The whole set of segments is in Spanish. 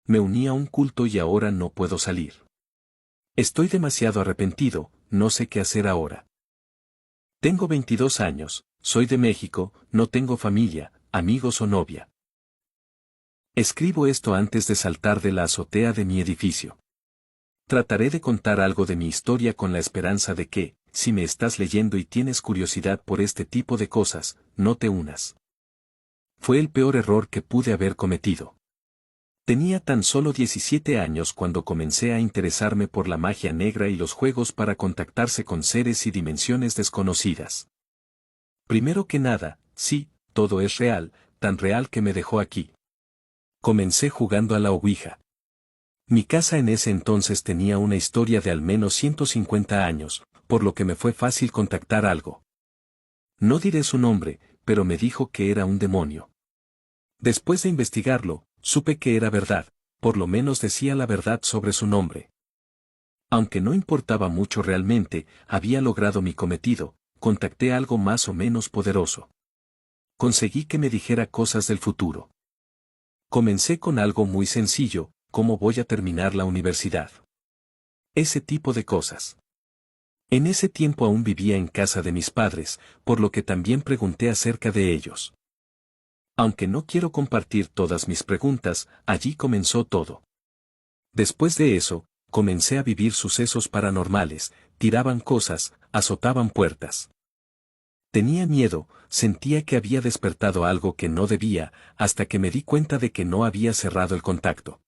Me uní a un culto y ahora no puedo salir. Estoy demasiado arrepentido, no sé qué hacer ahora. Tengo 22 años, soy de México, no tengo familia, amigos o novia. Escribo esto antes de saltar de la azotea de mi edificio. Trataré de contar algo de mi historia con la esperanza de que, si me estás leyendo y tienes curiosidad por este tipo de cosas, no te unas. Fue el peor error que pude haber cometido. Tenía tan solo 17 años cuando comencé a interesarme por la magia negra y los juegos para contactarse con seres y dimensiones desconocidas. Primero que nada, sí, todo es real, tan real que me dejó aquí. Comencé jugando a la Ouija. Mi casa en ese entonces tenía una historia de al menos 150 años, por lo que me fue fácil contactar algo. No diré su nombre, pero me dijo que era un demonio. Después de investigarlo, supe que era verdad, por lo menos decía la verdad sobre su nombre. Aunque no importaba mucho realmente, había logrado mi cometido, contacté algo más o menos poderoso. Conseguí que me dijera cosas del futuro. Comencé con algo muy sencillo, ¿cómo voy a terminar la universidad? Ese tipo de cosas. En ese tiempo aún vivía en casa de mis padres, por lo que también pregunté acerca de ellos. Aunque no quiero compartir todas mis preguntas, allí comenzó todo. Después de eso, comencé a vivir sucesos paranormales, tiraban cosas, azotaban puertas. Tenía miedo, sentía que había despertado algo que no debía, hasta que me di cuenta de que no había cerrado el contacto.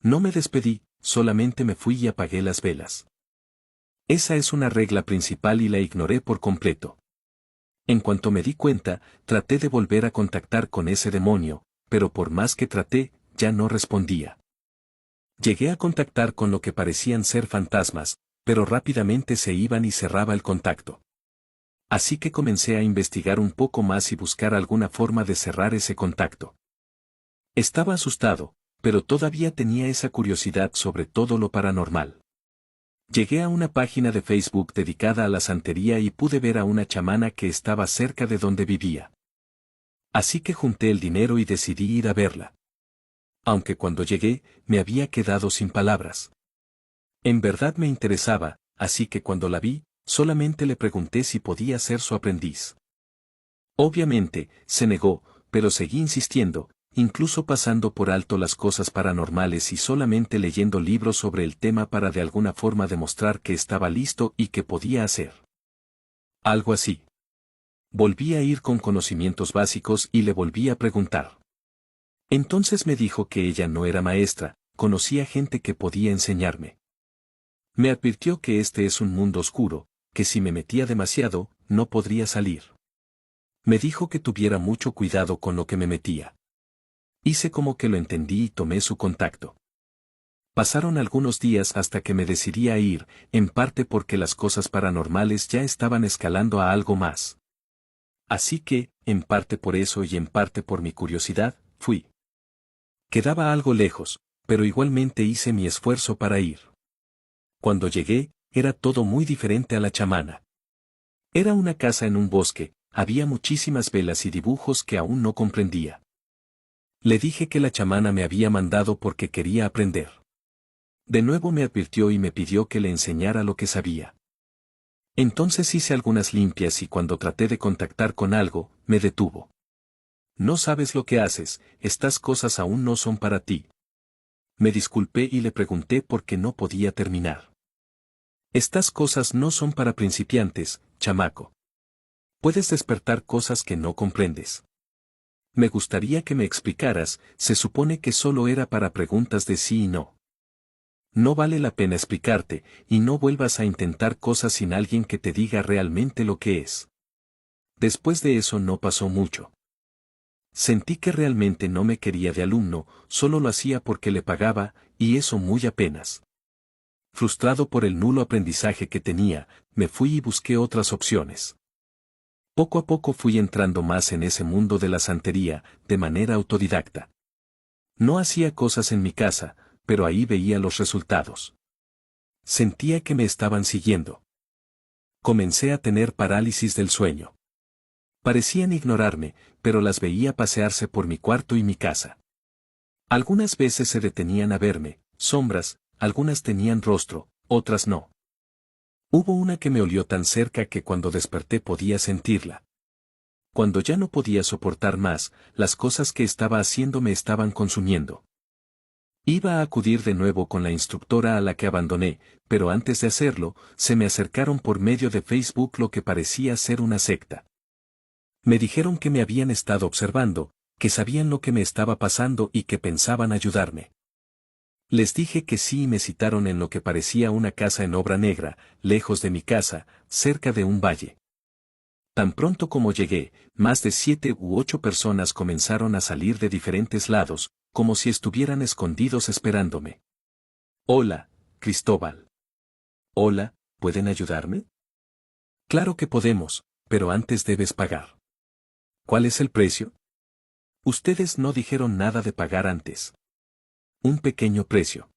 No me despedí, solamente me fui y apagué las velas. Esa es una regla principal y la ignoré por completo. En cuanto me di cuenta, traté de volver a contactar con ese demonio, pero por más que traté, ya no respondía. Llegué a contactar con lo que parecían ser fantasmas, pero rápidamente se iban y cerraba el contacto. Así que comencé a investigar un poco más y buscar alguna forma de cerrar ese contacto. Estaba asustado, pero todavía tenía esa curiosidad sobre todo lo paranormal. Llegué a una página de Facebook dedicada a la santería y pude ver a una chamana que estaba cerca de donde vivía. Así que junté el dinero y decidí ir a verla. Aunque cuando llegué, me había quedado sin palabras. En verdad me interesaba, así que cuando la vi, solamente le pregunté si podía ser su aprendiz. Obviamente, se negó, pero seguí insistiendo, incluso pasando por alto las cosas paranormales y solamente leyendo libros sobre el tema para de alguna forma demostrar que estaba listo y que podía hacer algo así. Volví a ir con conocimientos básicos y le volví a preguntar. Entonces me dijo que ella no era maestra, conocía gente que podía enseñarme. Me advirtió que este es un mundo oscuro, que si me metía demasiado, no podría salir. Me dijo que tuviera mucho cuidado con lo que me metía. Hice como que lo entendí y tomé su contacto. Pasaron algunos días hasta que me decidí a ir, en parte porque las cosas paranormales ya estaban escalando a algo más. Así que, en parte por eso y en parte por mi curiosidad, fui. Quedaba algo lejos, pero igualmente hice mi esfuerzo para ir. Cuando llegué, era todo muy diferente a la chamana. Era una casa en un bosque, había muchísimas velas y dibujos que aún no comprendía. Le dije que la chamana me había mandado porque quería aprender. De nuevo me advirtió y me pidió que le enseñara lo que sabía. Entonces hice algunas limpias y cuando traté de contactar con algo, me detuvo. No sabes lo que haces, estas cosas aún no son para ti. Me disculpé y le pregunté por qué no podía terminar. Estas cosas no son para principiantes, chamaco. Puedes despertar cosas que no comprendes. Me gustaría que me explicaras, se supone que solo era para preguntas de sí y no. No vale la pena explicarte, y no vuelvas a intentar cosas sin alguien que te diga realmente lo que es. Después de eso no pasó mucho. Sentí que realmente no me quería de alumno, solo lo hacía porque le pagaba, y eso muy apenas. Frustrado por el nulo aprendizaje que tenía, me fui y busqué otras opciones. Poco a poco fui entrando más en ese mundo de la santería, de manera autodidacta. No hacía cosas en mi casa, pero ahí veía los resultados. Sentía que me estaban siguiendo. Comencé a tener parálisis del sueño. Parecían ignorarme, pero las veía pasearse por mi cuarto y mi casa. Algunas veces se detenían a verme, sombras, algunas tenían rostro, otras no. Hubo una que me olió tan cerca que cuando desperté podía sentirla. Cuando ya no podía soportar más, las cosas que estaba haciendo me estaban consumiendo. Iba a acudir de nuevo con la instructora a la que abandoné, pero antes de hacerlo, se me acercaron por medio de Facebook lo que parecía ser una secta. Me dijeron que me habían estado observando, que sabían lo que me estaba pasando y que pensaban ayudarme. Les dije que sí y me citaron en lo que parecía una casa en obra negra, lejos de mi casa, cerca de un valle. Tan pronto como llegué, más de 7 u 8 personas comenzaron a salir de diferentes lados, como si estuvieran escondidos esperándome. Hola, Cristóbal. Hola, ¿pueden ayudarme? Claro que podemos, pero antes debes pagar. ¿Cuál es el precio? Ustedes no dijeron nada de pagar antes. Un pequeño precio.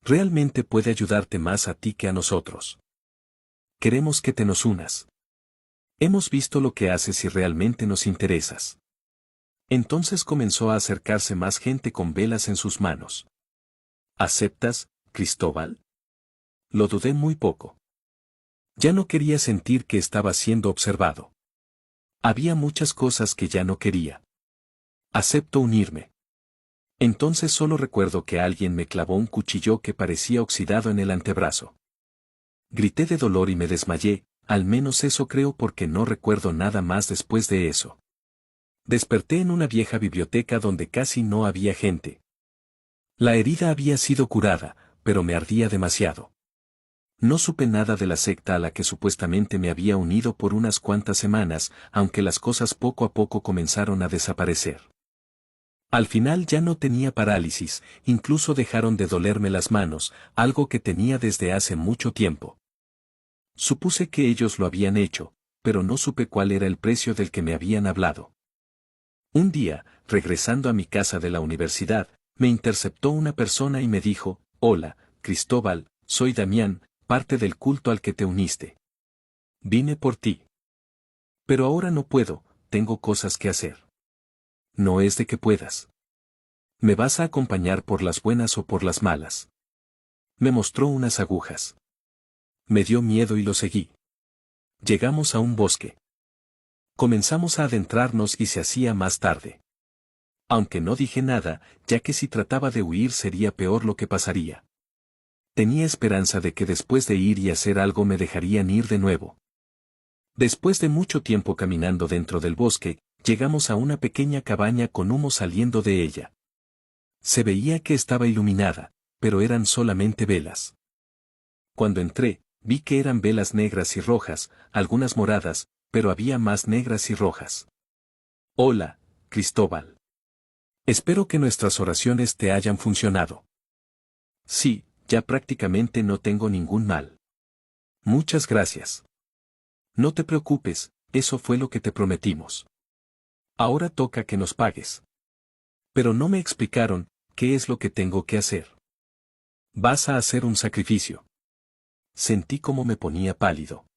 Realmente puede ayudarte más a ti que a nosotros. Queremos que te nos unas. Hemos visto lo que haces y realmente nos interesas. Entonces comenzó a acercarse más gente con velas en sus manos. ¿Aceptas, Cristóbal? Lo dudé muy poco. Ya no quería sentir que estaba siendo observado. Había muchas cosas que ya no quería. Acepto unirme. Entonces solo recuerdo que alguien me clavó un cuchillo que parecía oxidado en el antebrazo. Grité de dolor y me desmayé, al menos eso creo porque no recuerdo nada más después de eso. Desperté en una vieja biblioteca donde casi no había gente. La herida había sido curada, pero me ardía demasiado. No supe nada de la secta a la que supuestamente me había unido por unas cuantas semanas, aunque las cosas poco a poco comenzaron a desaparecer. Al final ya no tenía parálisis, incluso dejaron de dolerme las manos, algo que tenía desde hace mucho tiempo. Supuse que ellos lo habían hecho, pero no supe cuál era el precio del que me habían hablado. Un día, regresando a mi casa de la universidad, me interceptó una persona y me dijo, «Hola, Cristóbal, soy Damián, parte del culto al que te uniste. Vine por ti. Pero ahora no puedo, tengo cosas que hacer». No es de que puedas. ¿Me vas a acompañar por las buenas o por las malas? Me mostró unas agujas. Me dio miedo y lo seguí. Llegamos a un bosque. Comenzamos a adentrarnos y se hacía más tarde. Aunque no dije nada, ya que si trataba de huir sería peor lo que pasaría. Tenía esperanza de que después de ir y hacer algo me dejarían ir de nuevo. Después de mucho tiempo caminando dentro del bosque, llegamos a una pequeña cabaña con humo saliendo de ella. Se veía que estaba iluminada, pero eran solamente velas. Cuando entré, vi que eran velas negras y rojas, algunas moradas, pero había más negras y rojas. Hola, Cristóbal. Espero que nuestras oraciones te hayan funcionado. Sí, ya prácticamente no tengo ningún mal. Muchas gracias. No te preocupes, eso fue lo que te prometimos. Ahora toca que nos pagues. Pero no me explicaron, ¿qué es lo que tengo que hacer? Vas a hacer un sacrificio. Sentí como me ponía pálido.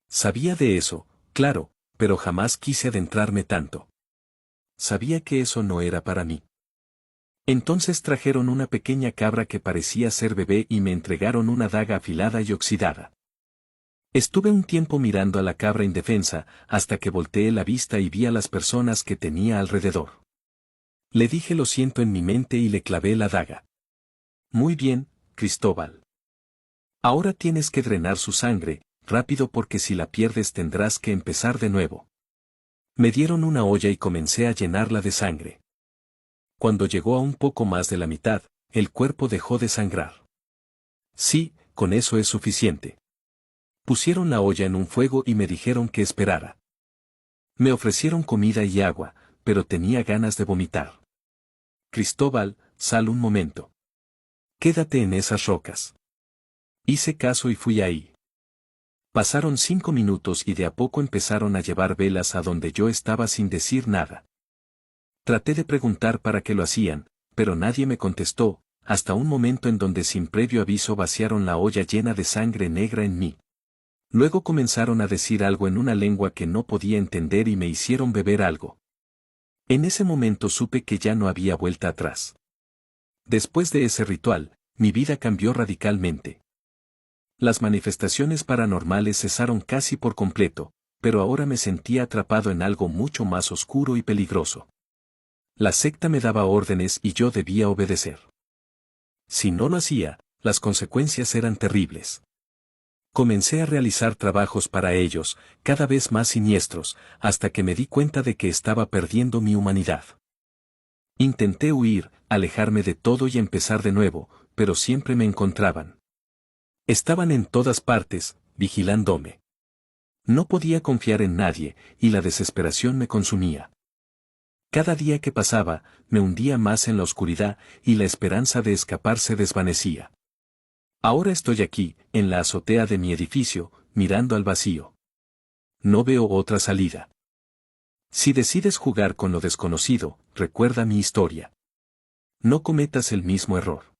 Sabía de eso, claro, pero jamás quise adentrarme tanto. Sabía que eso no era para mí. Entonces trajeron una pequeña cabra que parecía ser bebé y me entregaron una daga afilada y oxidada. Estuve un tiempo mirando a la cabra indefensa, hasta que volteé la vista y vi a las personas que tenía alrededor. Le dije lo siento en mi mente y le clavé la daga. Muy bien, Cristóbal. Ahora tienes que drenar su sangre, rápido porque si la pierdes tendrás que empezar de nuevo. Me dieron una olla y comencé a llenarla de sangre. Cuando llegó a un poco más de la mitad, el cuerpo dejó de sangrar. Sí, con eso es suficiente. Pusieron la olla en un fuego y me dijeron que esperara. Me ofrecieron comida y agua, pero tenía ganas de vomitar. Cristóbal, sal un momento. Quédate en esas rocas. Hice caso y fui ahí. Pasaron 5 minutos y de a poco empezaron a llevar velas a donde yo estaba sin decir nada. Traté de preguntar para qué lo hacían, pero nadie me contestó, hasta un momento en donde sin previo aviso vaciaron la olla llena de sangre negra en mí. Luego comenzaron a decir algo en una lengua que no podía entender y me hicieron beber algo. En ese momento supe que ya no había vuelta atrás. Después de ese ritual, mi vida cambió radicalmente. Las manifestaciones paranormales cesaron casi por completo, pero ahora me sentía atrapado en algo mucho más oscuro y peligroso. La secta me daba órdenes y yo debía obedecer. Si no lo hacía, las consecuencias eran terribles. Comencé a realizar trabajos para ellos, cada vez más siniestros, hasta que me di cuenta de que estaba perdiendo mi humanidad. Intenté huir, alejarme de todo y empezar de nuevo, pero siempre me encontraban. Estaban en todas partes, vigilándome. No podía confiar en nadie, y la desesperación me consumía. Cada día que pasaba, me hundía más en la oscuridad, y la esperanza de escapar se desvanecía. Ahora estoy aquí, en la azotea de mi edificio, mirando al vacío. No veo otra salida. Si decides jugar con lo desconocido, recuerda mi historia. No cometas el mismo error.